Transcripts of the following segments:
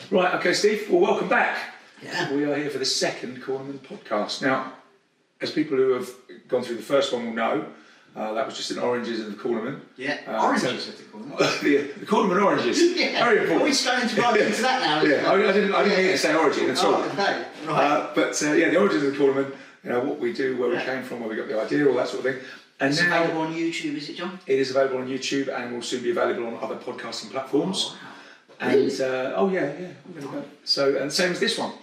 Right, okay, Steve. Well, welcome back. Yeah. We are here for the second Cornermen podcast. Now, as people who have gone through the first one will know, that was just an oranges of the Cornermen. Yeah, oranges of the Cornermen. The Cornermen oranges. Yeah. Very important. Are we starting to run into that now? Yeah, I didn't mean to say origin at all. Oh, okay, right. The origins of the Cornermen, what we do, where we came from, where we got the idea, all that sort of thing. And it's now available on YouTube, is it, John? It is available on YouTube and will soon be available on other podcasting platforms. Oh, wow. And Really? we're going to go. So, and same as this one.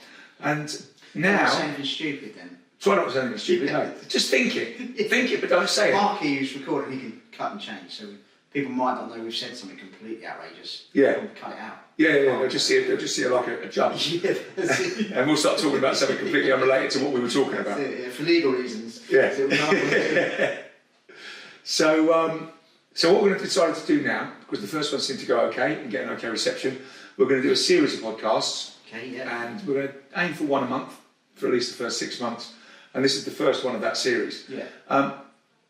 And now, Don't say anything stupid then. try not to say anything stupid. No, just think it, think it, but don't say it. Marky, who's recording, he can cut and change, so people might not know we've said something completely outrageous. Yeah. We'll cut it out. Yeah. They'll just see it like a judge. Yeah, that's it. And we'll start talking about something completely unrelated to what we were talking about. That's it, yeah, for legal reasons. Yeah. So we can't- So what we're going to decide to do now, because the first one seemed to go okay and get an okay reception, we're going to do a series of podcasts. Okay, yeah. And we're going to aim for one a month for at least the first 6 months. And this is the first one of that series. Yeah.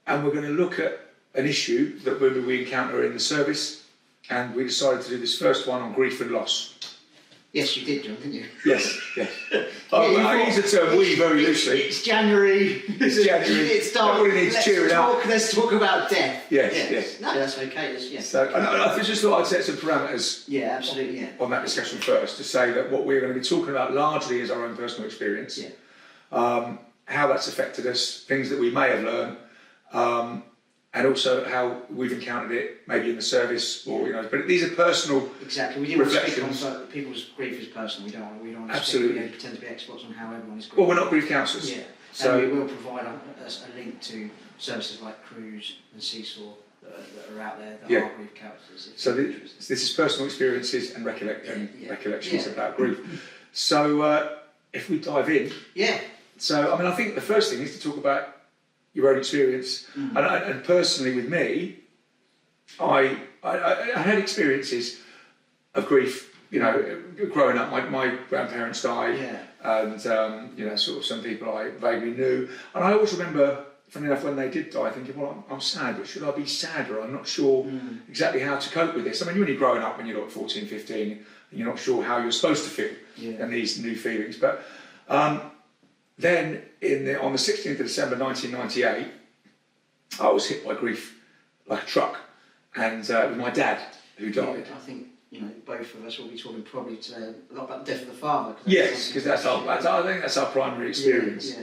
And we're going to look at an issue that we encounter in the service. And we decided to do this first one on grief and loss. Yes, you did, John, didn't you? Yes. I use the term It's- "we" very loosely. It's January. It's January. It's dark. Everybody needs cheering up. Let's talk about death. Yes. No, that's okay. Yes. So I just thought I'd set some parameters Yeah, absolutely. Yeah. on that discussion first to say that what we're going to be talking about largely is our own personal experience. Yeah. How that's affected us, things that we may have learned, and also how we've encountered it maybe in the service or but these are personal. Exactly. We didn't want to speak on reflections. People's grief is personal. We don't want to Absolutely. speak, pretend to be experts on how everyone's grief. Well, we're not grief counsellors. Yeah. So And we will provide a link to services like Cruise and Seesaw that are out there that are grief counsellors. So this is personal experiences and recollections Yeah. about grief. So if we dive in. Yeah. So I think the first thing is to talk about your own experience, and personally with me, I had experiences of grief. Growing up, my grandparents died, and sort of some people I vaguely knew, and I always remember, funny enough, when they did die, thinking, well, I'm sad, but should I be sadder? I'm not sure exactly how to cope with this. I mean, when you're growing up, when you're like 14, 15, and you're not sure how you're supposed to feel, and these new feelings, but. Then, on the 16th of December 1998, I was hit by grief like a truck, and it was my dad who died. I think both of us will be talking probably today a lot about the death of the father. Yes, because I think that's our primary experience.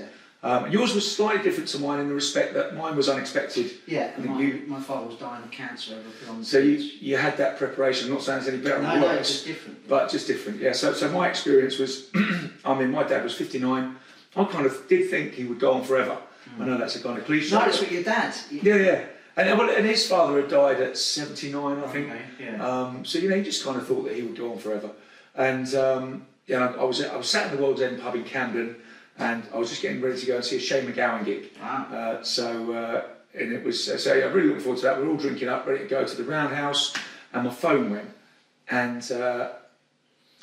Yeah. Yours was slightly different to mine in the respect that mine was unexpected. Yeah, I think my father was dying of cancer over So you had that preparation. I'm not saying it's any better or No, worse. it's just different. But just different, yeah. So my experience was, my dad was 59. I kind of did think he would go on forever. I know that's a kind of cliche. No, that's what your dad. Yeah. And his father had died at 79, I think. Okay, yeah. So he just kind of thought that he would go on forever. And I was sat in the World's End pub in Camden, and I was just getting ready to go and see a Shane McGowan gig. Wow. And it was I'm really looking forward to that. We're all drinking up, ready to go to the Roundhouse, and my phone went. And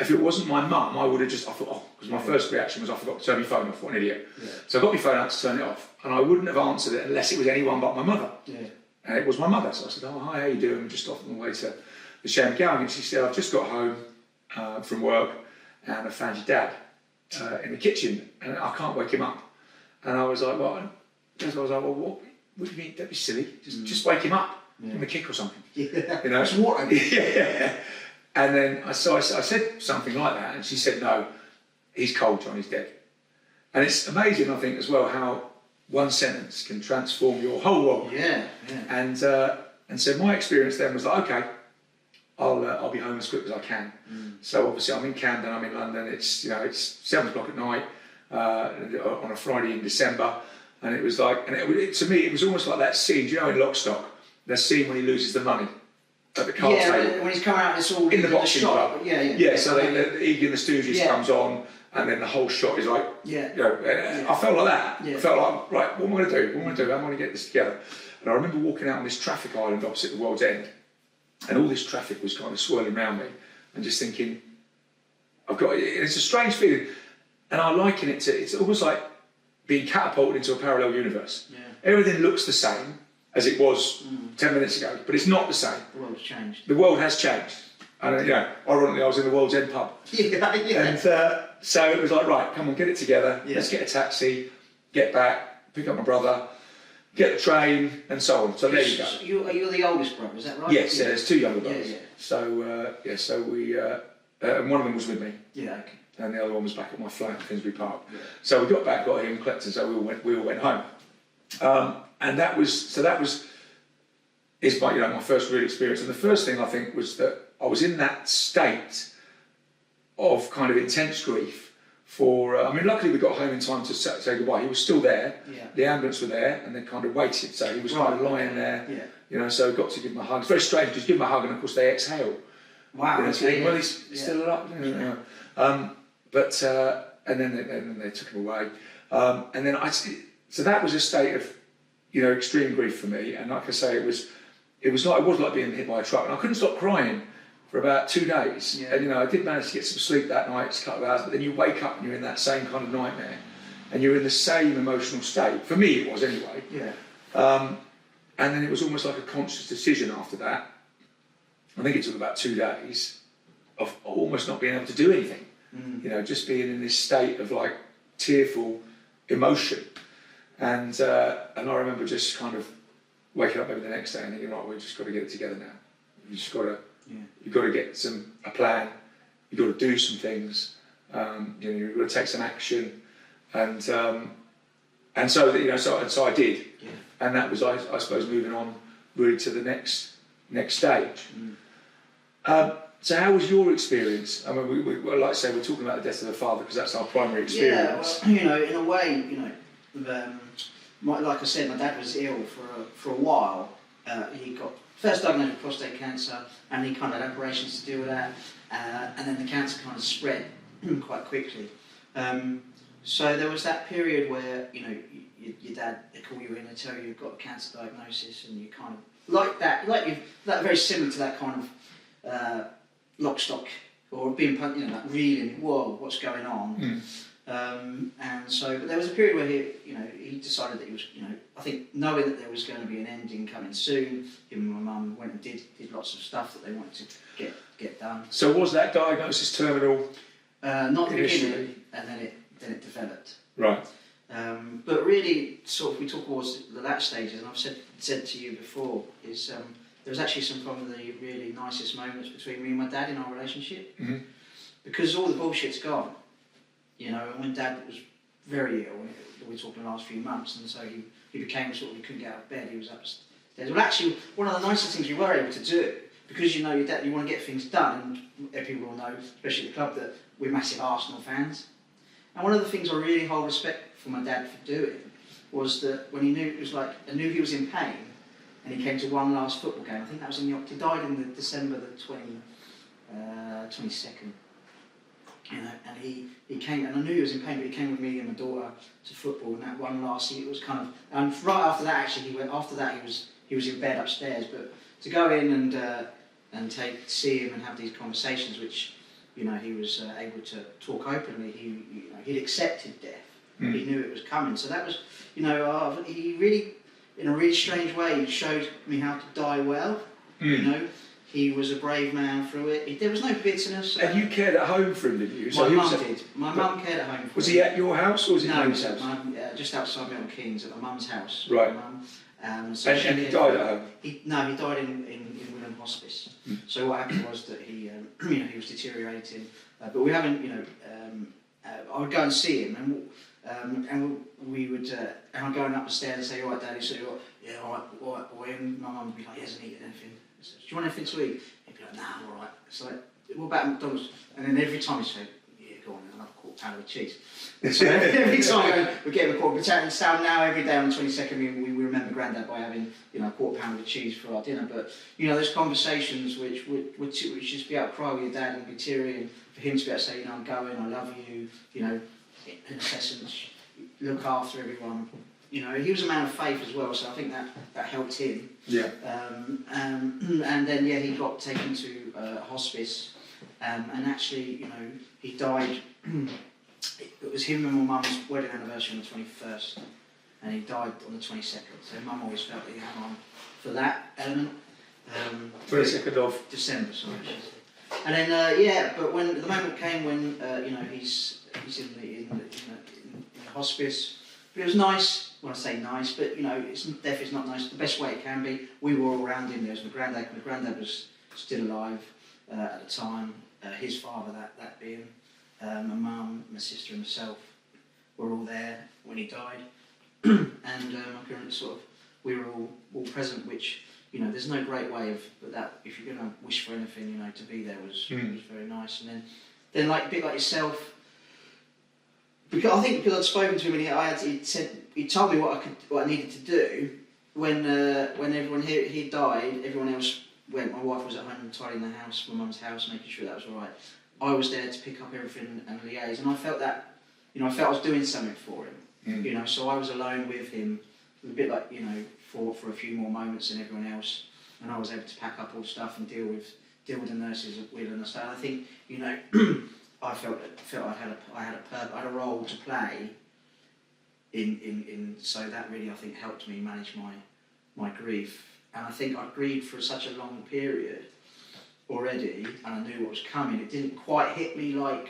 if it wasn't my mum, I would have because my first reaction was I forgot to turn my phone off. What an idiot. Yeah. So I got my phone out to turn it off, and I wouldn't have answered it unless it was anyone but my mother. Yeah. And it was my mother. So I said, "Oh, hi, how you doing? We're just off on the way to the Shane McGowan." And she said, "I've just got home from work, and I found your dad in the kitchen, and I can't wake him up." And I was like, "Well," what do you mean? Don't be silly. Just wake him up. Give him a kick or something." Yeah. It's water. Yeah. And then I said something like that, and she said, "No, he's cold, John, he's dead." And it's amazing, I think, as well, how one sentence can transform your whole world. Yeah. And so my experience then was like, okay, I'll be home as quick as I can. So obviously I'm in Camden, I'm in London. It's 7 o'clock at night on a Friday in December, and it was like, to me it was almost like that scene, in Lock, Stock, that scene when he loses the money at the card table. When he's coming out, it's all in the boxing club. Yeah. So Egan the Stooges comes on, and then the whole shot is like, I felt like that. Yeah. I felt like, right, what am I going to do? How am I going to get this together? And I remember walking out on this traffic island opposite the World's End, and all this traffic was kind of swirling around me, and just thinking, it's a strange feeling, and I liken it to, it's almost like being catapulted into a parallel universe. Yeah. Everything looks the same as it was 10 minutes ago, but it's not the same. The world's changed. The world has changed. And ironically, I was in the World's End pub. Yeah. And so it was like, right, come on, get it together. Yeah. Let's get a taxi, get back, pick up my brother, get the train, and so on. So there you go. You're the oldest brother, is that right? Yes, there's 2 younger brothers. Yeah. So we, and one of them was with me. Yeah, okay. And the other one was back at my flat in Finsbury Park. Yeah. So we got back, got him, collected, so we all went home. And that was my first real experience. And the first thing I think was that I was in that state of kind of intense grief for, luckily we got home in time to say goodbye. He was still there, the ambulance were there, and they kind of waited. So he was kind of lying there, so I got to give him a hug. It's very strange because you give him a hug and of course they exhale. Wow. Well, he's still alive. And then they took him away. And then so that was a state of, extreme grief for me. And like I say, it was like being hit by a truck. And I couldn't stop crying for about 2 days. Yeah. And I did manage to get some sleep that night, a couple of hours. But then you wake up and you're in that same kind of nightmare, and you're in the same emotional state. For me, it was anyway. Yeah. And then it was almost like a conscious decision after that. I think it took about 2 days of almost not being able to do anything. Just being in this state of like tearful emotion. And I remember just kind of waking up maybe the next day and thinking, right, we've just got to get it together now. You've just got to, you've got to get a plan. You've got to do some things. You've got to take some action. And so I did. Yeah. And that was, I suppose, moving on really to the next stage. So how was your experience? I mean, we like I say, we're talking about the death of a father because that's our primary experience. Yeah, well, in a way, like I said, my dad was ill for a while. He got first diagnosed with prostate cancer, and he kind of had operations to deal with that, and then the cancer kind of spread quite quickly. So there was that period where your dad, they call you in, they tell you you've got a cancer diagnosis, and you kind of like that very similar to that kind of lock, stock, or being like reeling, whoa, what's going on? And so, but there was a period where he decided that he was, I think knowing that there was going to be an ending coming soon, him and my mum went and did lots of stuff that they wanted to get done. So was that diagnosis terminal? Not at the beginning, and then it developed. Right. But really, sort of, we talk towards the latter stages, and I've said to you before, is there was actually some of the really nicest moments between me and my dad in our relationship, because all the bullshit's gone, and when Dad was very ill, we're talking the last few months, and so he became sort of, he couldn't get out of bed, he was upstairs. Well, actually, one of the nicest things we were able to do, because your dad, you want to get things done, and people will know, especially at the club, that we're massive Arsenal fans. And one of the things I really hold respect for my dad for doing was that when he knew I knew he was in pain, and he came to one last football game. I think that was he died in the December the 22nd. And he came, and I knew he was in pain, but he came with me and my daughter to football. And that one last, it was kind of, and right after that, actually, he was in bed upstairs. But to go in and see him and have these conversations, which he was able to talk openly. He'd accepted death. He knew it was coming. So that was, he really, in a really strange way, showed me how to die well. He was a brave man through it. There was no bitterness. And you cared at home for him, did you? My mum did. My mum cared at home for him. Was he at your house or was he at Mum's house? Just outside Milton Keynes at my mum's house. Right. And he died at home? He died in William Hospice. So what happened was that he was deteriorating. But we haven't, I would go and see him, and we would, and I'm going up the stairs and say, all right, Daddy, so yeah, all right, and my mum would be like, he hasn't eaten anything. So, do you want anything to eat? He'd be like, nah, I'm all right. It's like, what about McDonald's? And then every time he'd say, yeah, go on, another quarter pound of cheese. So every time we get him a quarter pound. So now every day on the 22nd, we remember Grandad by having, a quarter pound of cheese for our dinner. But, those conversations which just be able to cry with your dad and be teary, and for him to be able to say, I'm going, I love you, in essence, look after everyone. He was a man of faith as well, so I think that helped him. Yeah. And then he got taken to hospice, and actually, he died. It was him and my mum's wedding anniversary on the 21st, and he died on the 22nd. So Mum always felt that he hung on for that element. 22nd of December, sorry. And then but when the moment came when he's in the hospice, but it was nice. When I say nice, but death is not nice. The best way it can be. We were all around him. There was my granddad. My granddad was still alive at the time. His father, that being my mum, my sister, and myself, were all there when he died. And my parents we were all present, which there's no great way of, but that if you're going to wish for anything, to be there was very nice. And then like a bit like yourself, because I think because I'd spoken to him and he told me what I needed to do when everyone he died, everyone else went. My wife was at home tidying the house, my mum's house, making sure that was all right. I was there to pick up everything and liaise, and I felt that I felt I was doing something for him. So I was alone with him, a bit like for a few more moments than everyone else, and I was able to pack up all the stuff and deal with the nurses at will and stuff. I think I felt I had a role to play in so that really I think helped me manage my grief. And I think I grieved for such a long period already, and I knew what was coming. It didn't quite hit me like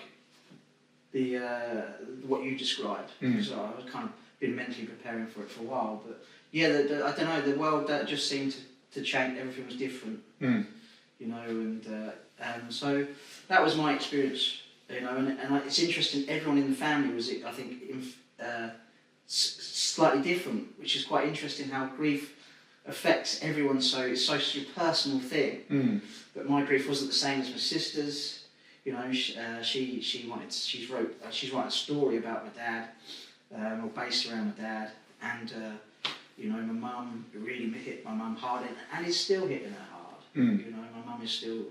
the what you described, because I was kind of been mentally preparing for it for a while. But yeah, I don't know, the world that just seemed to change. Everything was different, and so that was my experience. And it's interesting. Everyone in the family was, I think, slightly different, which is quite interesting how grief affects everyone. So it's such a personal thing. But my grief wasn't the same as my sister's. She's writing a story about my dad, or based around my dad, and my mum, it really hit my mum hard, and it's still hitting her hard. My mum is still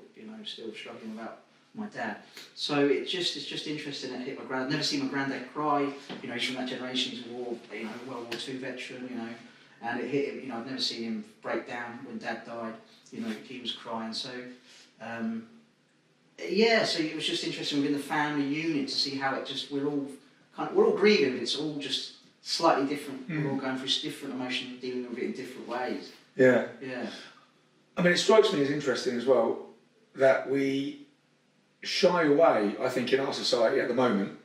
struggling about my dad. So it's just interesting that it hit my granddad. I've never seen my granddad cry. He's from that generation. He's a World War II veteran. And it hit him. I've never seen him break down when Dad died. He was crying. So so it was just interesting within the family unit to see how it just we're all grieving, but it's all just slightly different. We're all going through different emotions, dealing with it in different ways. Yeah. Yeah. I mean, it strikes me as interesting as well that we shy away, I think, in our society at the moment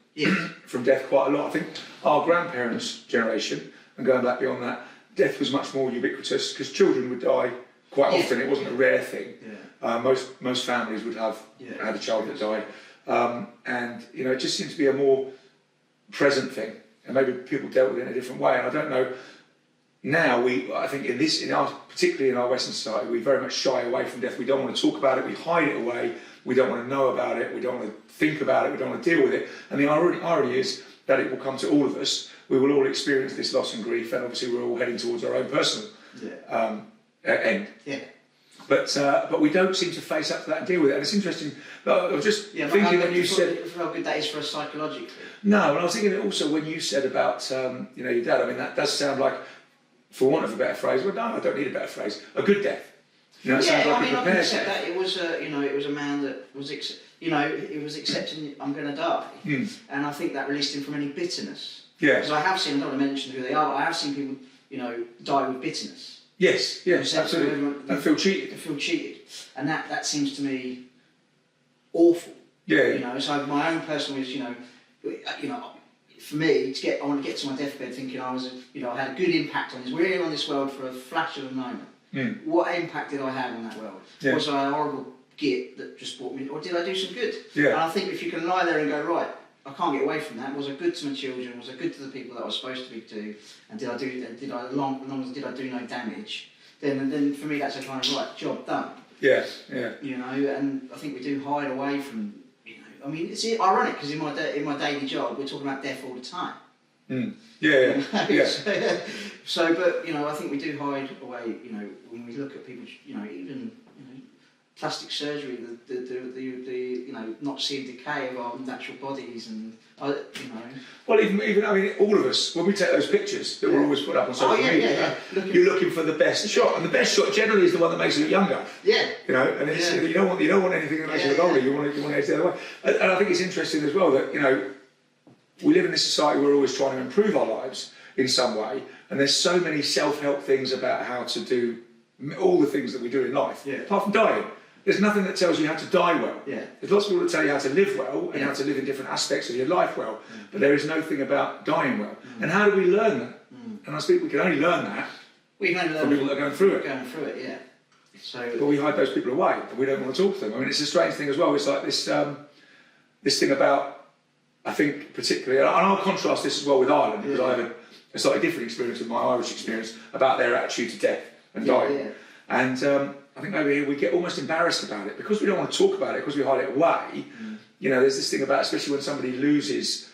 from death quite a lot. I think our grandparents' generation, and going back beyond that, death was much more ubiquitous because children would die quite often. It wasn't a rare thing. Most families would have had a child that died, and it just seems to be a more present thing, and maybe people dealt with it in a different way. And I don't know. Now I think particularly in our Western society, we very much shy away from death. We don't want to talk about it. We hide it away. We don't want to know about it. We don't want to think about it. We don't want to deal with it. And the irony is that it will come to all of us. We will all experience this loss and grief, and obviously we're all heading towards our own personal end. Yeah. But we don't seem to face up to that and deal with it. And it's interesting. I was just thinking when you said how good that is for us psychologically. No, and I was thinking also when you said about your dad. I mean, that does sound like, for want of a better phrase. Well, no, I don't need a better phrase. A good death. It sounds like I can accept that. It was it was a man that was he was accepting I'm going to die, and I think that released him from any bitterness. Yeah. Because I have seen, I don't want to mention who they are, but I have seen people die with bitterness. Yes, absolutely. And feel cheated. And that seems to me awful. Yeah. So my own personal is, for me, I want to get to my deathbed thinking I was, I had a good impact on this. We're here on this world for a flash of a moment. What impact did I have on that world? Yeah. Was I a horrible git that just brought me, or did I do some good? Yeah. And I think if you can lie there and go, right, I can't get away from that. Was I good to my children? Was I good to the people that I was supposed to be to? And did I do no damage? Then for me that's a kind of right job done. Yeah. And I think we do hide away from. I mean, it's ironic because in my daily job we're talking about death all the time. Yeah. So, but I think we do hide away. When we look at people, even plastic surgery, the not seeing decay of our natural bodies, and Well, even I mean, all of us, when we take those pictures that we're always put up on social media, you're looking for the best shot, and the best shot generally is the one that makes you look younger. Yeah. And it's, you don't want anything that makes you look older. You want to edge the other way. And I think it's interesting as well that we live in this society where we're always trying to improve our lives in some way, and there's so many self-help things about how to do all the things that we do in life, apart from dying. There's nothing that tells you how to die well. Yeah. There's lots of people that tell you how to live well and how to live in different aspects of your life well, but there is no thing about dying well. And how do we learn that? And I speak, we can only learn that We can only from people that are going through it. Going through it, yeah. So, But we hide those people away, and we don't want to talk to them. I mean, it's a strange thing as well. It's like this, this thing about, I think particularly, and I'll contrast this as well with Ireland, because I have a slightly different experience with my Irish experience about their attitude to death and dying. Yeah. And I think over here we get almost embarrassed about it because we don't want to talk about it, because we hide it away. You know, there's this thing about, especially when somebody loses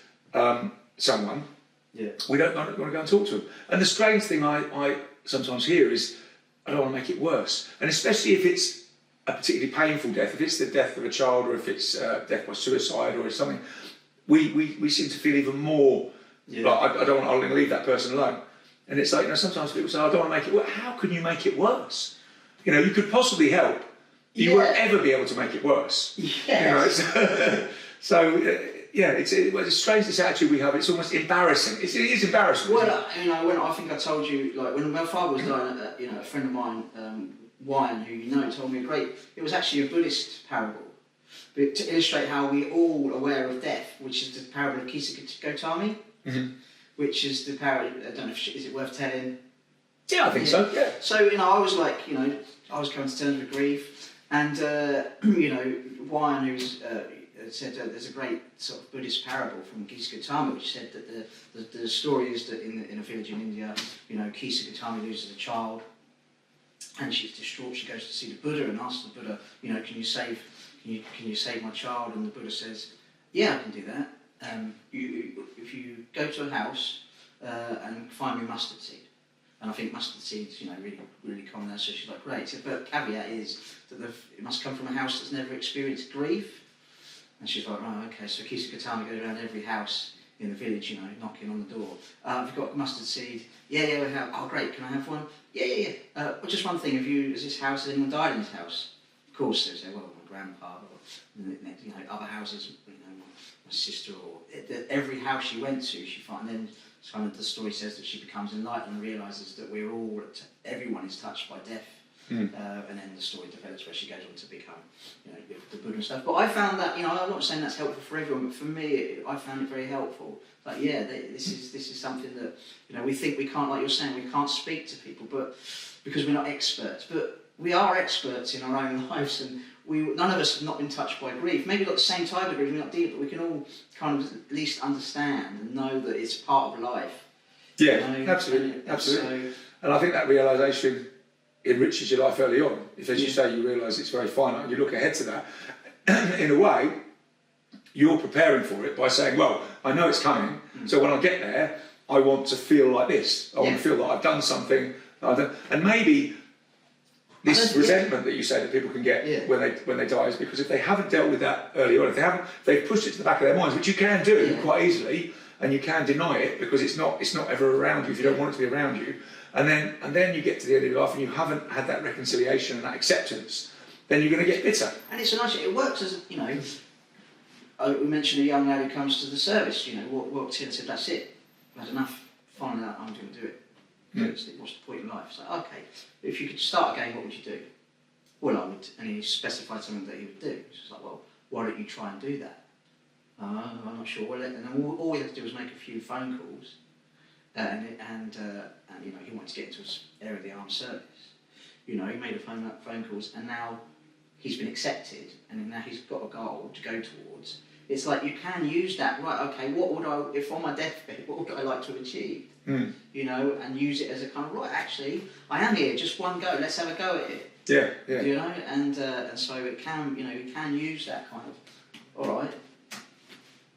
someone, we don't want to go and talk to them. And the strange thing I sometimes hear is, I don't want to make it worse. And especially if it's a particularly painful death, if it's the death of a child, or if it's death by suicide or something, we seem to feel even more like, I don't want, I'll leave that person alone. And it's like, you know, sometimes people say, I don't want to make it worse. How can you make it worse? You know, you could possibly help. You won't ever be able to make it worse. Yes. You know, it's a strange, this attitude we have. It's almost embarrassing. It is embarrassing. Well, you know, when I think I told you, like when my father was dying, you know, a friend of mine, Wyan, who you know, told me it was actually a Buddhist parable, but to illustrate how we're all aware of death, which is the parable of Kisa Gotami, which is the parable. I don't know if is it worth telling. Yeah, I think so. Yeah. So you know, I was like, you know, I was coming to terms with grief, and you know, Wyan, who's said there's a great sort of Buddhist parable from Kisa Gotami, which said that the story is that in a village in India, you know, Kisa Gotami loses a child, and she's distraught. She goes to see the Buddha and asks the Buddha, you know, can you save my child? And the Buddha says, yeah, I can do that. If you go to a house and find me mustard seed. And I think mustard seeds, you know, really common there. So she's like, great. So, but caveat is that it must come from a house that's never experienced grief. And she's like, right, okay. So Kisa Gotami goes around every house in the village, you know, knocking on the door. Have you got mustard seed? Yeah, we have. Oh, great. Can I have one? Yeah. But just one thing. Has anyone died in this house? Of course, they say, well, my grandpa, or you know, other houses, you know, my sister, or every house she went to, she found. And then kind of the story says that she becomes enlightened and realises that everyone is touched by death. And then the story develops where she goes on to become, you know, the Buddha and stuff. But I found that, you know, I'm not saying that's helpful for everyone, but for me, I found it very helpful. Like, yeah, this is something that, you know, we think we can't, like you're saying, we can't speak to people, but because we're not experts. But we are experts in our own lives, and none of us have not been touched by grief. Maybe not the same type of grief, we're not deep, but we can all kind of at least understand and know that it's part of life. Yeah, you know? absolutely. So, and I think that realisation enriches your life early on. If, as you say, you realise it's very finite and you look ahead to that, in a way, you're preparing for it by saying, well, I know it's coming, so when I get there, I want to feel like this. I want to feel that I've done something. And maybe this resentment that you say that people can get when they die is because if they haven't dealt with that early on, if they've pushed it to the back of their minds, which you can do quite easily, and you can deny it because it's not ever around you if you don't want it to be around you. And then you get to the end of your life and you haven't had that reconciliation and that acceptance, then you're going to get bitter. And it's a nice, it works as, you know, we mentioned a young lad who comes to the service, you know, walked in and said, that's it, I've had enough, finally I'm going to do it. What's the point in life? It's like, okay, if you could start again, what would you do? Well, I would, and he specified something that he would do. It's like, well, why don't you try and do that? I'm not sure. Well, and then all we had to do was make a few phone calls, and you know, he wanted to get into his area of the armed service. You know, he made a phone calls, and now he's been accepted, and now he's got a goal to go towards. It's like you can use that, right? Okay, what would I, if on my deathbed, what would I like to achieve? You know, and use it as a kind of, right, actually, I am here, just one go, let's have a go at it. Yeah. You know, and so it can, you know, you can use that kind of, all right,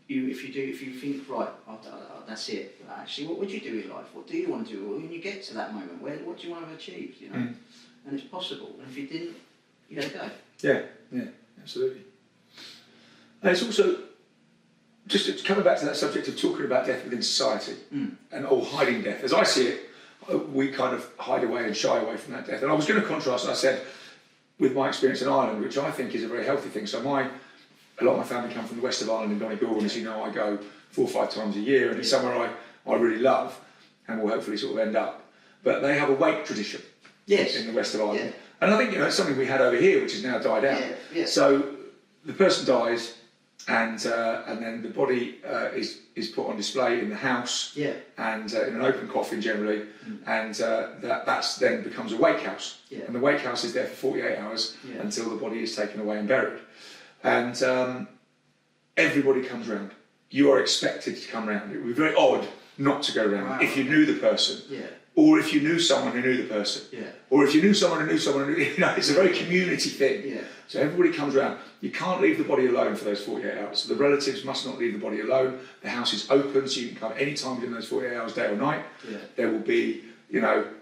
if you think, right, that's it, actually, what would you do in life? What do you want to do? When you get to that moment, what do you want to achieve, you know? And it's possible, and if you didn't, you got to go. Yeah, absolutely. And it's also, just coming back to that subject of talking about death within society and hiding death. As I see it, we kind of hide away and shy away from that death. And I was going to contrast, I said, with my experience in Ireland, which I think is a very healthy thing. So a lot of my family come from the west of Ireland in Donegal, and as you know, I go 4 or 5 times a year, and it's somewhere I really love and will hopefully sort of end up. But they have a wake tradition in the west of Ireland. And I think, it's something we had over here, which has now died out. Yeah. So the person dies, and then the body is put on display in the house, and in an open coffin generally, and that's then becomes a wake house. And the wake house is there for 48 hours until the body is taken away and buried. And everybody comes round. You are expected to come round. It would be very odd not to go round if you knew the person. Or if you knew someone who knew the person, or if you knew someone who knew someone who knew, it's a very community thing. So everybody comes around. You can't leave the body alone for those 48 hours. So the relatives must not leave the body alone. The house is open, so you can come any time within those 48 hours, day or night. There will be,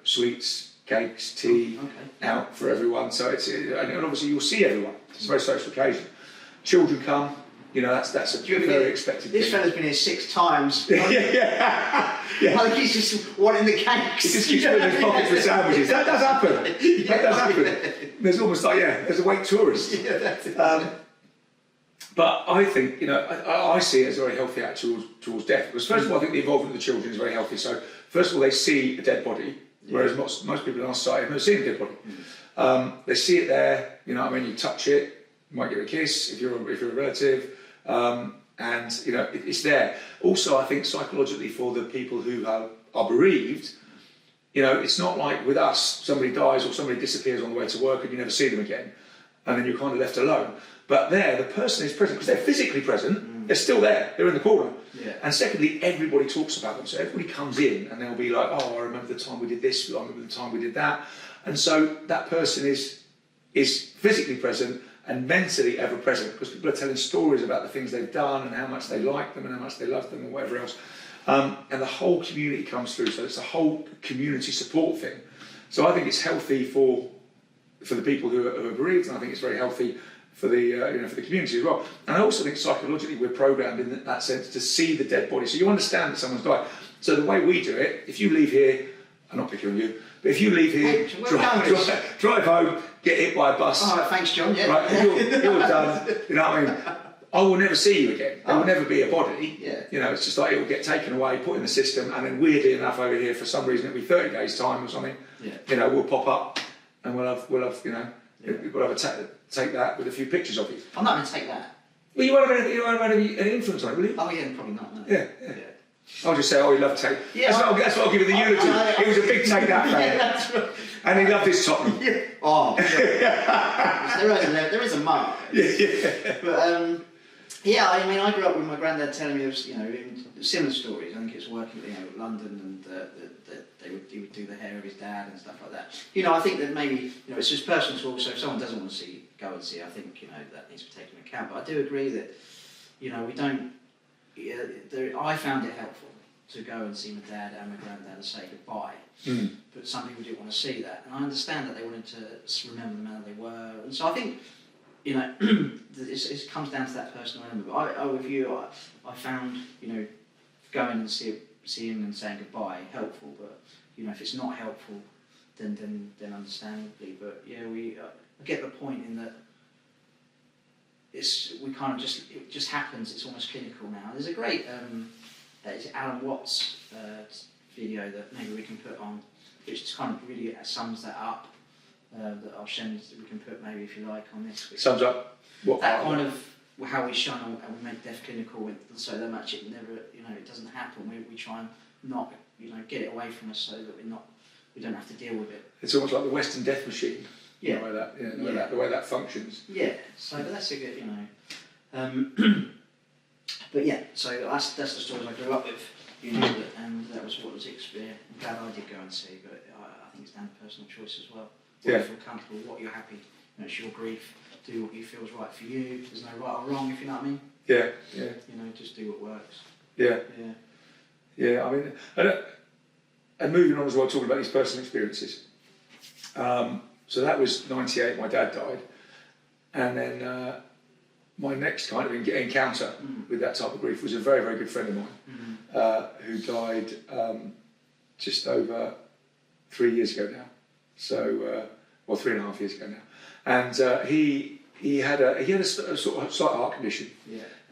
sweets, cakes, tea out for everyone. So and obviously you'll see everyone. It's a very social occasion. Children come. That's a very expected thing. This fella's been here 6 times. I think he's just wanting the cakes. He just keeps putting his pockets for sandwiches. That does happen. That does happen. There's almost like, there's a wake tourist. But I think, I see it as a very healthy attitude towards death. Because first of all, I think the involvement of the children is very healthy. So first of all, they see a dead body, whereas most people in our society have never seen a dead body. They see it there, you touch it, you might give it a kiss if you're a relative. And it's there. Also, I think psychologically for the people who are bereaved, it's not like with us, somebody dies or somebody disappears on the way to work and you never see them again, and then you're kind of left alone. But there, the person is present because they're physically present. They're still there. They're in the corner. And secondly, everybody talks about them. So everybody comes in and they'll be like, "Oh, I remember the time we did this. I remember the time we did that." And so that person is physically present and mentally ever present, because people are telling stories about the things they've done and how much they like them and how much they love them and whatever else. And the whole community comes through, so it's a whole community support thing. So I think it's healthy for the people who are bereaved, and I think it's very healthy for the for the community as well. And I also think psychologically we're programmed in that sense to see the dead body, so you understand that someone's died. So the way we do it, if you leave here, I'm not picking on you, but if you leave here, drive home, get hit by a bus. Oh, thanks, John. Yeah. Right, you're done. You know what I mean? I will never see you again. There will never be a body. It's just like it will get taken away, put in the system, and then weirdly enough over here, for some reason, it'll be 30 days' time or something. We'll pop up and we'll have take that with a few pictures of you. I'm not going to take that. Well, you won't have any influence on it, will you? Oh yeah, probably not. No. Yeah. I'll just say, he loved take. That's what I'll give you the eulogy. He was a big take that fan. That's right. And he loved his Tottenham. Oh, there is a mark. But I grew up with my granddad telling me of similar stories. I think it's working at London, and he would do the hair of his dad and stuff like that. I think that maybe it's just personal talk. So if someone doesn't want to go and see, I think that needs to be taken into account. But I do agree that we don't. I found it helpful to go and see my dad and my granddad and say goodbye. But some people didn't want to see that, and I understand that they wanted to remember them how they were. And so I think it comes down to that personal element. But with you, I found going and seeing and saying goodbye helpful. But if it's not helpful, then understandably. But I get the point in that. It just happens. It's almost clinical now. There's a great it's Alan Watts video that maybe we can put on, which kind of really sums that up. That I'll send. We can put maybe if you like on this. Sums up what that kind of how we shun and we make death clinical, so that much it never it doesn't happen. We try and not get it away from us so that we don't have to deal with it. It's almost like the Western death machine. The way that functions. So but that's a good, but so that's the stories I grew up with, and that was what was experience. I'm glad I did go and see, but I think it's down to personal choice as well. What you feel comfortable, what you're happy. It's your grief. Do what you feel's right for you. There's no right or wrong, if you know what I mean. Just do what works. I mean, and moving on as well, talking about these personal experiences. So that was 98, my dad died. And then my next kind of encounter with that type of grief was a very, very good friend of mine who died just over 3 years ago now. So, 3.5 years ago now. And he had a sort of slight heart condition.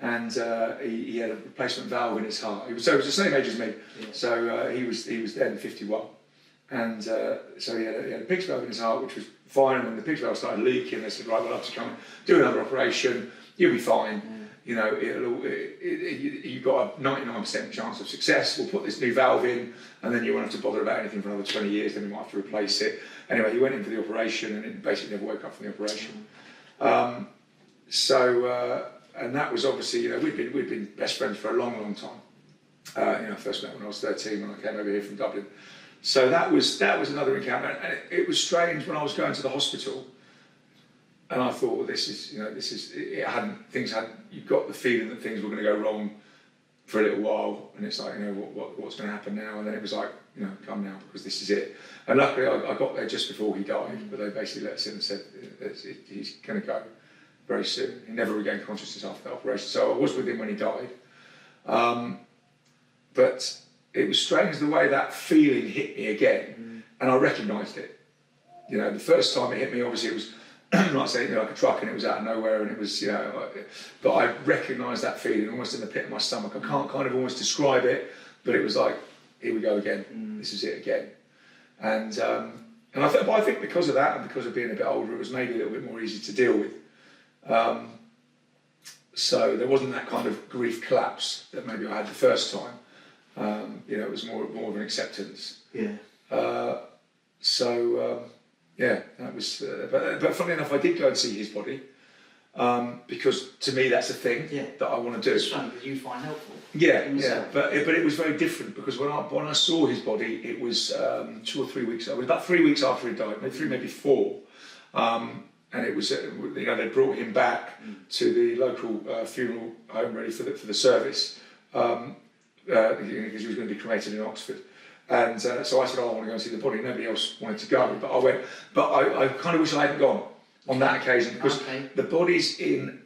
And he had a replacement valve in his heart. So he was the same age as me. So he was then 51. and so he had a pig's valve in his heart, which was fine. And when the pig's valve started leaking, they said, right, we'll have to come and do another operation. You'll be fine. You know, you've got a 99% chance of success. We'll put this new valve in, and then you won't have to bother about anything for another 20 years. Then we might have to replace it. Anyway, he went in for the operation, and it basically never woke up from the operation. And that was obviously, you know, we'd been best friends for a long, long time. You know, I first met when I was 13 when I came over here from Dublin. So that was another encounter, and it was strange when I was going to the hospital, and I thought, well, you got the feeling that things were going to go wrong for a little while, and it's like, you know, what's going to happen now? And then it was like, you know, come now, because this is it. And luckily I got there just before he died, but they basically let us in and said he's going to go very soon. He never regained consciousness after the operation, so I was with him when he died. But it was strange the way that feeling hit me again, and I recognised it. You know, the first time it hit me, obviously it was, like I say, you know, like a truck, and it was out of nowhere, and it was, you know, but I recognised that feeling almost in the pit of my stomach. I can't kind of almost describe it, but it was like, here we go again. This is it again. And I think because of that, and because of being a bit older, it was maybe a little bit more easy to deal with. So there wasn't that kind of grief collapse that maybe I had the first time. You know, it was more of an acceptance. Yeah. Yeah, that was. But funnily enough, I did go and see his body because to me that's a thing that I want to do. It's something that you find helpful. Yeah. But it was very different because when I saw his body, it was 2 or 3 weeks. It was about 3 weeks after he died, maybe 3, maybe 4. And it was, you know, they brought him back to the local funeral home ready for the service because he was going to be cremated in Oxford. And so I said, I want to go and see the body. Nobody else wanted to go, but I went. But I kind of wish I hadn't gone on that occasion because the bodies in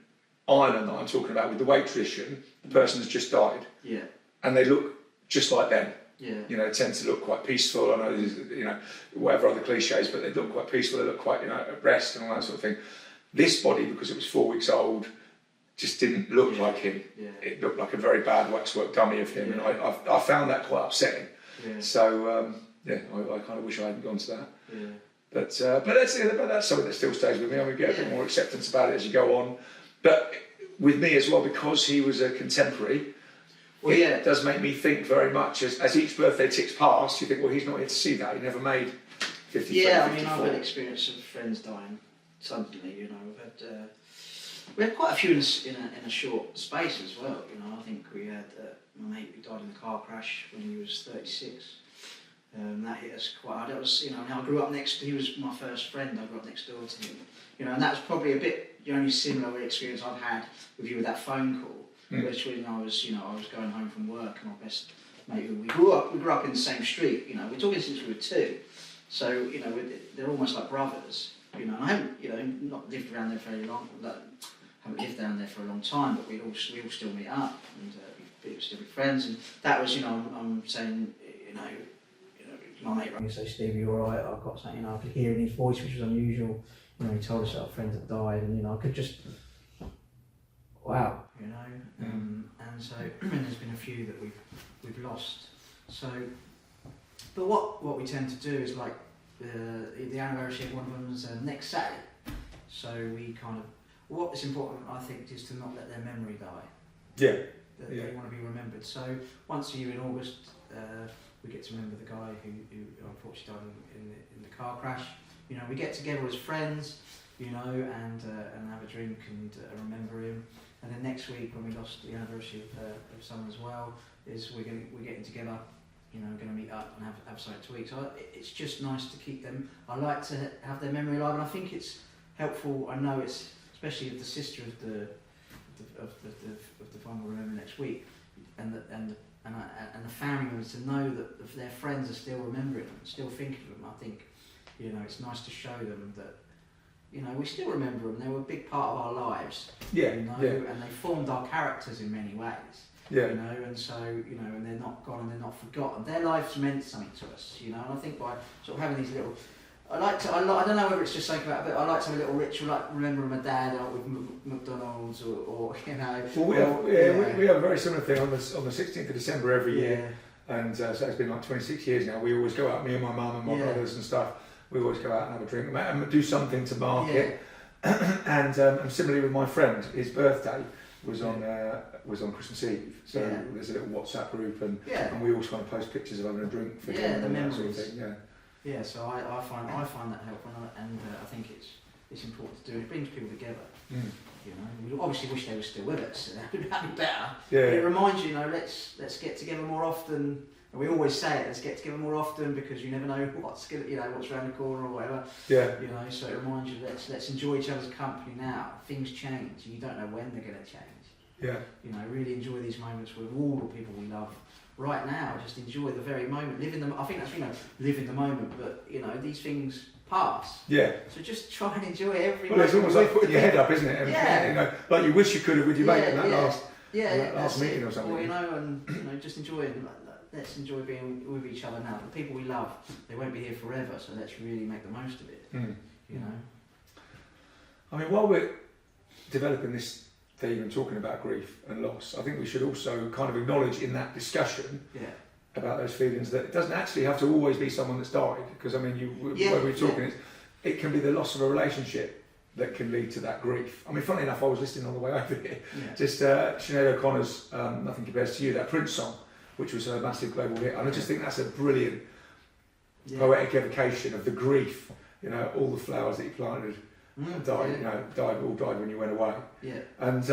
Ireland that I'm talking about with the weight tradition, the person has just died. Yeah. And they look just like them. Yeah. You know, tend to look quite peaceful. I know there's, you know, whatever other cliches, but they look quite peaceful. They look quite, you know, at rest and all that sort of thing. This body, because it was 4 weeks old, just didn't look like him. Yeah. It looked like a very bad waxwork dummy of him, and I found that quite upsetting. Yeah. So I kind of wish I hadn't gone to that. Yeah. But that's something that still stays with me. I mean, get a bit more acceptance about it as you go on. But with me as well, because he was a contemporary. Well, it does make me think very much as each birthday ticks past. You think, well, he's not here to see that. He never made 50. Yeah, I mean, I've had experience of friends dying suddenly. You know, we had quite a few in a short space as well. You know, I think we had my mate who died in a car crash when he was 36. That hit us quite hard. It was, you know, I grew up next. He was my first friend. I grew up next door to him. You know, and that was probably a bit the only similar experience I've had with you with that phone call. Which when I was going home from work, and my best mate who we grew up in the same street. You know, we're talking since we were 2, so you know they're almost like brothers. You know, and I haven't, you know, not lived around there very long. Haven't lived down there for a long time, but we all still meet up and we still be friends. And that was, you know, I'm saying, you know, my mate rang me and said, "Steve, you all right?" I've got something. You know, I could hear in his voice, which was unusual. You know, he told us that our friends had died, and you know, I could just. Wow, you know, and so and there's been a few that we've lost. So, but what we tend to do is like the anniversary of one of them is next Saturday. So we kind of what's important, I think, is to not let their memory die. Yeah. They want to be remembered. So once a year in August, we get to remember the guy who unfortunately died in the car crash. You know, we get together as friends, you know, and have a drink and remember him. And then next week, when we lost the anniversary of someone as well, we're getting together. You know, we're going to meet up and have something to eat. So it's just nice to keep them. I like to have their memory alive, and I think it's helpful. I know it's especially if the sister of the one we'll remember next week, and the family members to know that their friends are still remembering them, still thinking of them. I think, you know, it's nice to show them that. You know, we still remember them. They were a big part of our lives. Yeah. You know, and they formed our characters in many ways. Yeah. You know, and so you know, and they're not gone and they're not forgotten. Their lives meant something to us. You know, and I think by sort of having these little, I don't know whether it's just something about, but I like to have a little ritual, like remembering my dad out with McDonald's or you know. Well, we have a very similar thing on the 16th of December every year. And so it's been like 26 years now. We always go out, me and my mum and my brothers and stuff, we always go out and have a drink and do something to mark it. And similarly with my friend, his birthday was on Christmas Eve. So there's a little WhatsApp group and we always kind of post pictures of having a drink for him the and memories. that sort of thing. Yeah, so I find that helpful, and I think it's important to do. It brings people together. You know, we obviously wish they were still with us. That'd be better. Yeah. But it reminds you, let's get together more often. And we always say it. Let's get together more often because you never know what's around the corner or whatever. Yeah. You know, so it reminds you. Let's enjoy each other's company now. Things change. You don't know when they're going to change. Yeah. You know, really enjoy these moments with all the people we love. Right now, just enjoy the very moment. I think that's live in the moment. But these things pass. Yeah. So just try and enjoy every. Well, it's almost like putting your head up, isn't it? And, like you wish you could have with your mate in that last meeting or something. Or, just enjoy it. Let's enjoy being with each other now. The people we love, they won't be here forever. So let's really make the most of it. You know. I mean, while we're developing this theme and talking about grief and loss, I think we should also kind of acknowledge in that discussion about those feelings that it doesn't actually have to always be someone that's died. Because I mean, when we're talking, it can be the loss of a relationship that can lead to that grief. I mean, funnily enough, I was listening on the way over here. Just Sinead O'Connor's "Nothing Compares to You," that Prince song, which was a massive global hit, and I just think that's a brilliant poetic evocation of the grief. All the flowers that you planted. Died, all died when you went away. And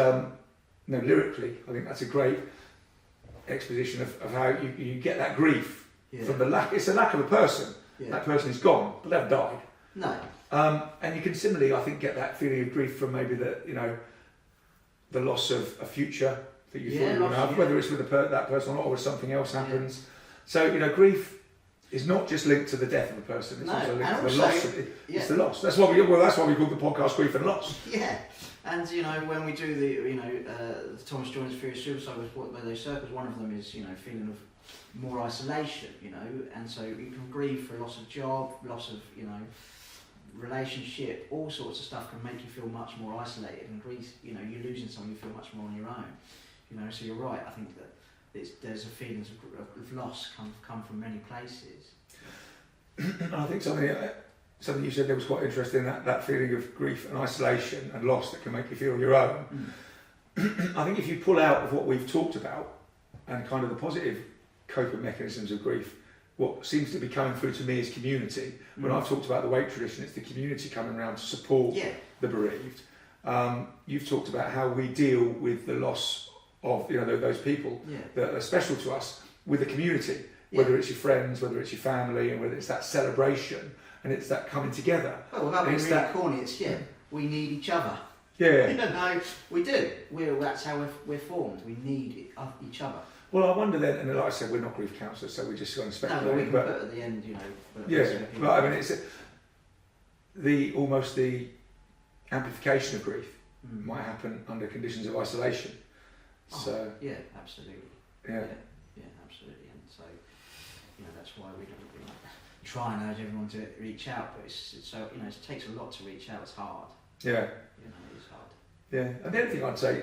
lyrically, I think that's a great exposition of how you get that grief from the lack. It's a lack of a person. That person is gone, but they've died. No. And you can similarly, I think, get that feeling of grief from maybe the loss of a future that you thought you were going to have, whether it's with that person or if something else happens. So grief is not just linked to the death of a person. It's also linked to the loss. It's the loss. That's why we call the podcast "Grief and Loss." Yeah, and when we do the Thomas Joyner's Theory of Suicide, where those circles, one of them is feeling of more isolation. And so you can grieve for loss of job, loss of relationship, all sorts of stuff can make you feel much more isolated. And grief, you're losing someone, you feel much more on your own. So you're right. I think that. There's a feeling of loss come from many places. I think something you said there was quite interesting, that feeling of grief and isolation and loss that can make you feel on your own. I think if you pull out of what we've talked about and kind of the positive coping mechanisms of grief, what seems to be coming through to me is community. When I've talked about the wake tradition, it's the community coming around to support the bereaved. You've talked about how we deal with the loss of those people that are special to us with the community, whether it's your friends, whether it's your family, and whether it's that celebration and it's that coming together. Well, without being really corny, it's we need each other. Yeah. We do. That's how we're formed. We need each other. Well, I wonder then, and like I said, we're not grief counsellors, so we're just going to speculate. No, but we can put at the end, but I mean, it's almost the amplification of grief might happen under conditions of isolation. So absolutely. Yeah, absolutely. And so, that's why we try and urge everyone to reach out. But it's so it takes a lot to reach out. It's hard. Yeah. It's hard. Yeah, and the other thing I'd say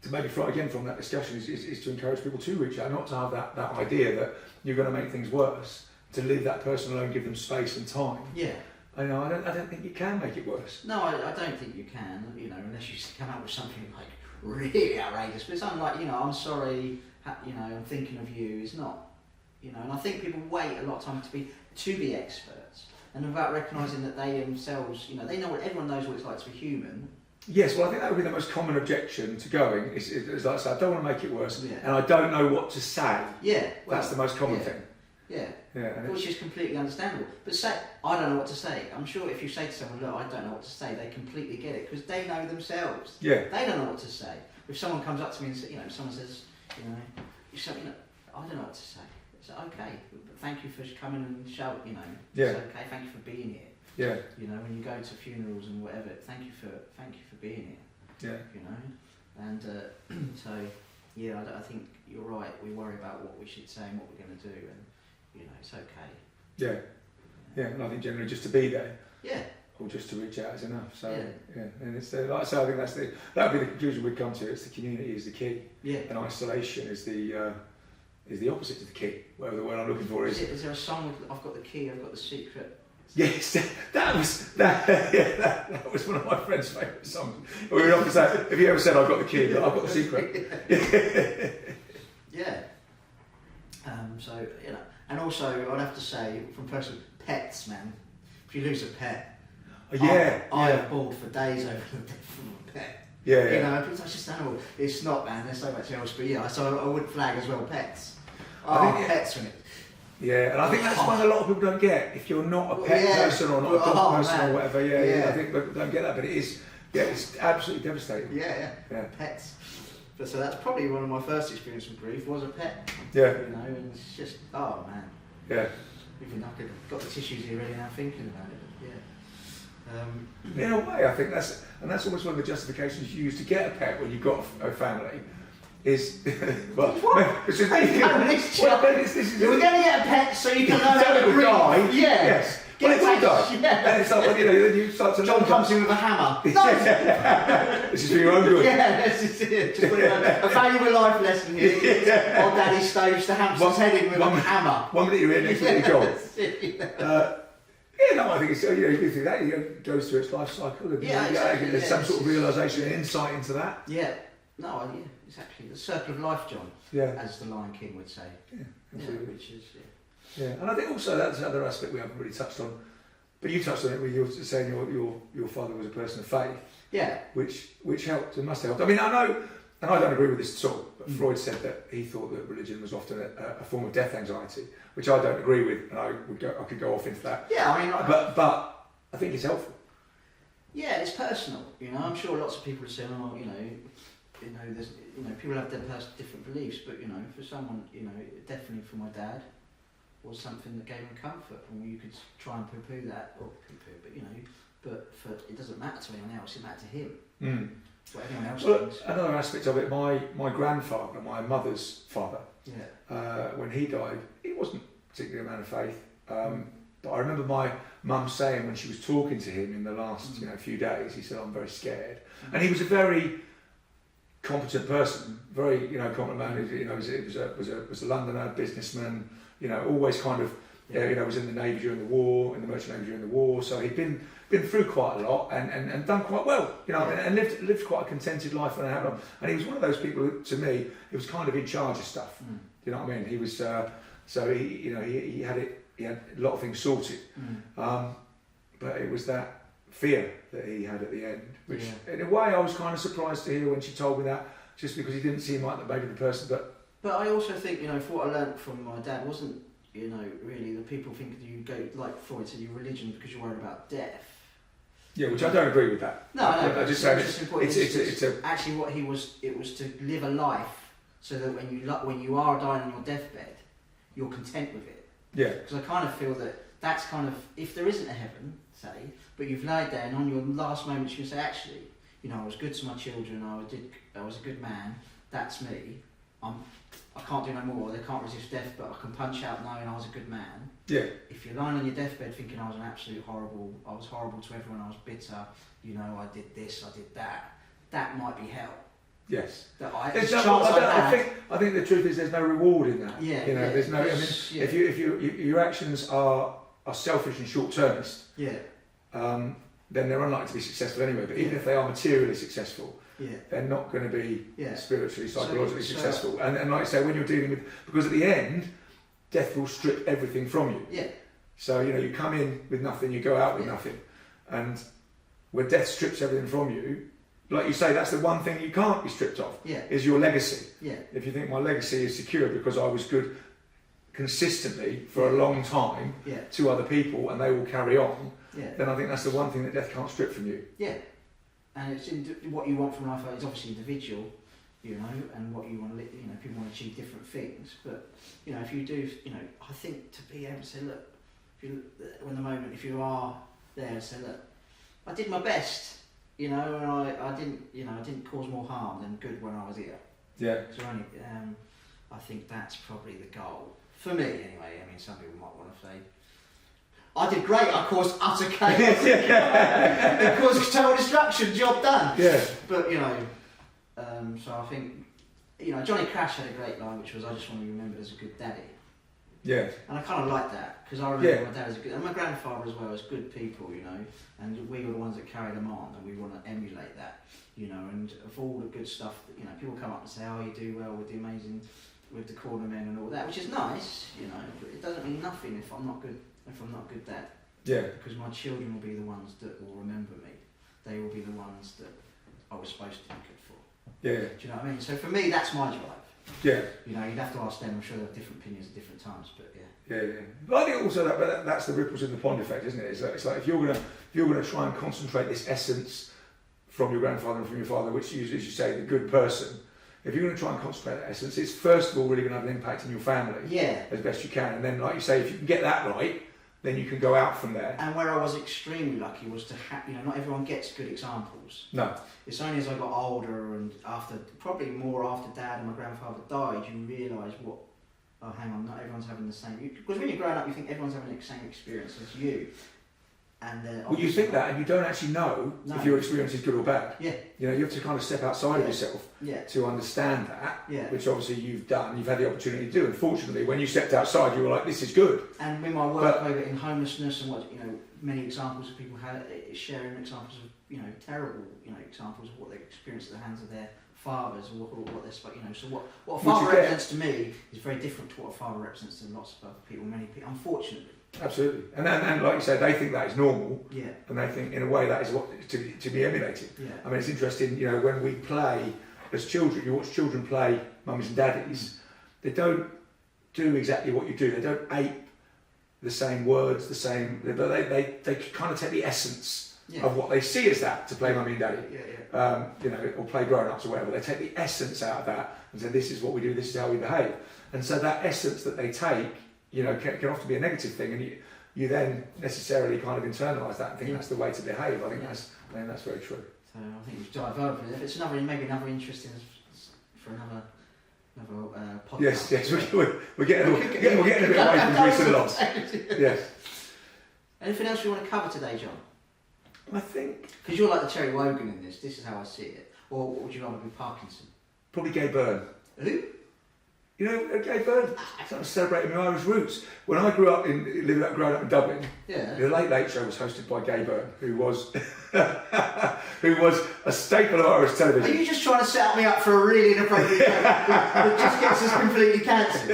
to maybe fly again from that discussion is to encourage people to reach out, not to have that idea that you're going to make things worse. To leave that person alone, give them space and time. Yeah. I don't think you can make it worse. No, I don't think you can. Unless you come up with something like really outrageous. But it's like I'm sorry. I'm thinking of you. It's not. And I think people wait a lot of time to be experts, and without recognising that they themselves, they know everyone knows what it's like to be human. Yes, well, I think that would be the most common objection to going. Is like I say, I don't want to make it worse, and I don't know what to say. Yeah, well, that's the most common thing. Yeah. Yeah, which is completely understandable. But I don't know what to say. I'm sure if you say to someone, look, I don't know what to say, they completely get it because they know themselves. Yeah. They don't know what to say. If someone comes up to me and says, someone says, I don't know what to say. It's okay. But thank you for coming and shout. It's okay. Thank you for being here. Yeah. When you go to funerals and whatever, thank you for being here. Yeah. And so I think you're right. We worry about what we should say and what we're going to do, and it's okay. Yeah. Yeah, and I think generally just to be there. Yeah. Or just to reach out is enough. So and it's like I say, I think that would be the conclusion we'd come to. It's the community is the key. Yeah. And isolation is the is the opposite to the key. Whatever the word I'm looking for is. Is there a song with I've got the key, I've got the secret? Yes, that was one of my friend's favourite songs. We would often say, "Have you ever said I've got the key? But I've got the secret." Yeah. So and also I'd have to say, from personal pets, man. If you lose a pet, I have bawled for days over the death of a pet. Yeah. It's just animal. It's not, man. There's so much else, but yeah. So I would flag as well pets. I think pets when it. Yeah, and I think that's one a lot of people don't get. If you're not a pet person or not a dog person or whatever, I think people don't get that. But it is, it's absolutely devastating. Yeah. Pets. But so that's probably one of my first experiences with grief was a pet. Yeah. And it's just, oh man. Yeah. Even I could got the tissues here ready now thinking about it. But in a way, I think that's almost one of the justifications you use to get a pet when you've got a family. Is well, it's just, we're going to get a pet so you can learn how to grieve. Die. Yeah. Yes. Well, it will die. Yeah. And it's like, then you start to. John comes in with a hammer. No. This is for your own good. Yeah, this is it. Just a valuable life lesson here. Old Daddy staves the hamster's head in with a hammer. 1 minute you're here, next minute you're gone. I think it's, you go through that, it goes through its life cycle. And there's some sort of realisation and insight into that. Yeah. No, exactly. The circle of life, John. Yeah. As the Lion King would say. Yeah, absolutely. Which is, Yeah, and I think also that's another aspect we haven't really touched on, but you touched on it when you were saying your father was a person of faith. Yeah. Which helped and must have helped. I mean, I know, and I don't agree with this at all, but Freud said that he thought that religion was often a form of death anxiety, which I don't agree with, and I could go off into that. Yeah, I mean, but I think it's helpful. Yeah, it's personal. I'm sure lots of people are saying, there's, people have their different beliefs, but for someone, definitely for my dad, was something that gave him comfort, and you could try and poo-poo that, or poo-poo, but it doesn't matter to anyone else; it mattered to him. What anyone else thinks. Another aspect of it, my grandfather, my mother's father, yeah, when he died, he wasn't particularly a man of faith. But I remember my mum saying when she was talking to him in the last few days, he said, "I'm very scared," and he was a very competent person, very competent man. He was a Londoner, businessman. Always kind of was in the Navy during the war, in the Merchant Navy during the war. So he'd been through quite a lot and done quite well, and lived quite a contented life and he was one of those people who, to me, he was kind of in charge of stuff. You know what I mean? He was so he had a lot of things sorted, but it was that fear that he had at the end, which in a way I was kind of surprised to hear when she told me that, just because he didn't seem like maybe the person. But I also think, for what I learnt from my dad wasn't, really the people think that you go, like Freud said, your religion because you're worried about death. Yeah, which I don't agree with that. No, I just say it's actually what it was to live a life so that when you are dying on your deathbed, you're content with it. Yeah. Because I kind of feel that that's kind of, if there isn't a heaven, say, but you've laid there and on your last moments you can say, actually, I was good to my children, I was a good man, that's me. I can't do no more, they can't resist death, but I can punch out knowing I was a good man. Yeah. If you're lying on your deathbed thinking I was horrible to everyone, I was bitter, I did this, I did that might be hell. Yes. I think the truth is there's no reward in that. Yeah. There's no. I mean, if your actions are selfish and short-termist, then they're unlikely to be successful anyway. But even if they are materially successful, they're not going to be spiritually, psychologically successful. And like I say, when you're dealing with, because at the end, death will strip everything from you. Yeah. So you come in with nothing, you go out with nothing, and when death strips everything from you, like you say, that's the one thing you can't be stripped of. Is your legacy. Yeah. If you think my legacy is secure because I was good consistently for a long time to other people and they will carry on, then I think that's the one thing that death can't strip from you. Yeah. And it's what you want from life is obviously individual, and what you want to, people want to achieve different things. But, if you do, I think to be able to say, look, if you are there and say, look, I did my best, and I didn't cause more harm than good when I was here. Yeah. So I think that's probably the goal. For me, anyway. I mean, some people might want to say, I did great, I caused utter chaos. I caused total destruction, job done. Yeah. But, so I think you know, Johnny Crash had a great line, which was, "I just want to be remembered as a good daddy." Yeah. And I kind of like that, because I remember my dad as a good, and my grandfather as well, as good people, you know, and we were the ones that carried them on, and we want to emulate that, you know, and of all the good stuff that, you know, people come up and say, "Oh, you do well with the amazing, with the Cornermen and all that," which is nice, you know, but it doesn't mean nothing if I'm not good dad. Yeah. Because my children will be the ones that will remember me. They will be the ones that I was supposed to be good for. Yeah. Do you know what I mean? So for me, that's my drive. Yeah. You know, you'd have to ask them. I'm sure they have different opinions at different times, but yeah. Yeah. But I think also that's the ripples in the pond effect, isn't it? It's like if you're gonna try and concentrate this essence from your grandfather and from your father, which is, as you say, the good person. If you're going to try and concentrate that essence, it's first of all really going to have an impact in your family. Yeah. As best you can, and then, like you say, if you can get that right, then you can go out from there. And where I was extremely lucky was to have, you know, not everyone gets good examples. No. It's only as I got older and probably more after Dad and my grandfather died, you realise what, oh hang on, not everyone's having the same, because when you're growing up you think everyone's having the same experience as you. And well, you think that, and you don't actually know if your experience is good or bad. Yeah. You know, you have to kind of step outside of yourself to understand that, which obviously you've done, you've had the opportunity to do. And fortunately, when you stepped outside, you were like, this is good. And with my work over in homelessness and what, you know, many examples of people sharing examples of, you know, terrible, you know, examples of what they experienced at the hands of their fathers or what they're, you know, so what a father represents to me is very different to what a father represents to lots of other people, many people, unfortunately. Absolutely, and like you said, they think that is normal, and they think in a way that is what to be emulated. I mean, it's interesting, you know, when we play as children, you watch children play mummies and daddies, they don't do exactly what you do. They don't ape the same words, but they kind of take the essence of what they see as that to play mummy and daddy, you know, or play grown-ups or whatever. They take the essence out of that and say, this is what we do, this is how we behave. And so that essence that they take, you know, can often be a negative thing, and you then necessarily kind of internalise that and think that's the way to behave. I think that's very true. So I think we've dived over it. If it's maybe another interesting for another podcast. Yes, we're getting a bit away from Greece and Lost. Yes. Anything else you want to cover today, John? I think because you're like the Terry Wogan in this. This is how I see it. Or would you rather be Parkinson? Probably Gay Byrne. Who? You know, Gay Byrne, sort of celebrating my Irish roots. When I grew up growing up in Dublin, the Late Late Show was hosted by Gay Byrne, who was a staple of Irish television. Are you just trying to set me up for a really inappropriate joke that just gets us completely cancelled?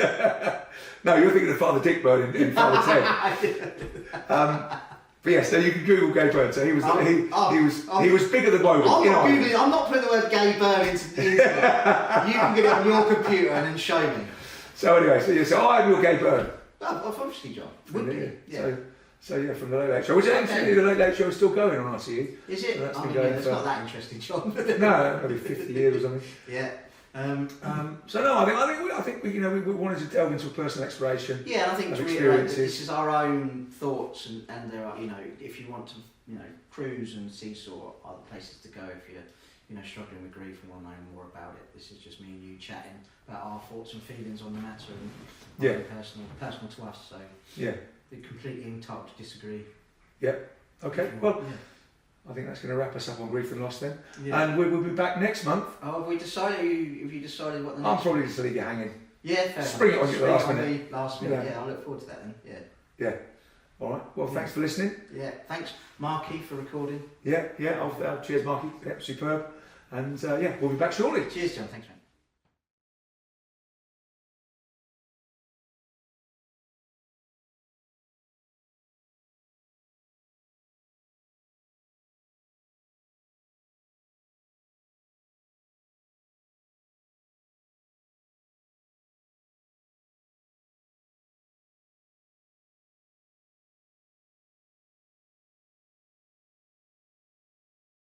No, you're thinking of Father Dick Byrne in Father Ted. But yes, so you can Google Gay Byrne. So he was bigger than Wogan. I'm not putting the word Gay Byrne into the internet. You can get it on your computer and then show me. So anyway, so I'm your Gay Byrne. Oh, obviously, John. Would be. Yeah. So yeah, from the Late Late Show. Which actually the Late Late Show is still going on RTE. Is it? So it's not that interesting, John. No, maybe 50 years or something. Yeah. So no, I think we wanted to delve into a personal exploration. Yeah, and I think this is our own thoughts, and there are, you know, if you want to, you know, cruise and seesaw are the places to go if you're, you know, struggling with grief and want to know more about it. This is just me and you chatting about our thoughts and feelings on the matter, and personal to us. So we're completely entitled to disagree. Yeah. Okay. Well. Yeah. I think that's going to wrap us up on Grief and Loss then. Yeah. And we'll be back next month. Oh, have you decided what the next... I'll probably just leave you hanging. Yeah, fair Spring it on you at the last minute. Last minute, yeah, I look forward to that then, Yeah. All right, well, thanks for listening. Yeah, thanks, Marky, for recording. Yeah, cheers, Marky. Yeah, superb. And we'll be back shortly. Cheers, John, thanks, mate.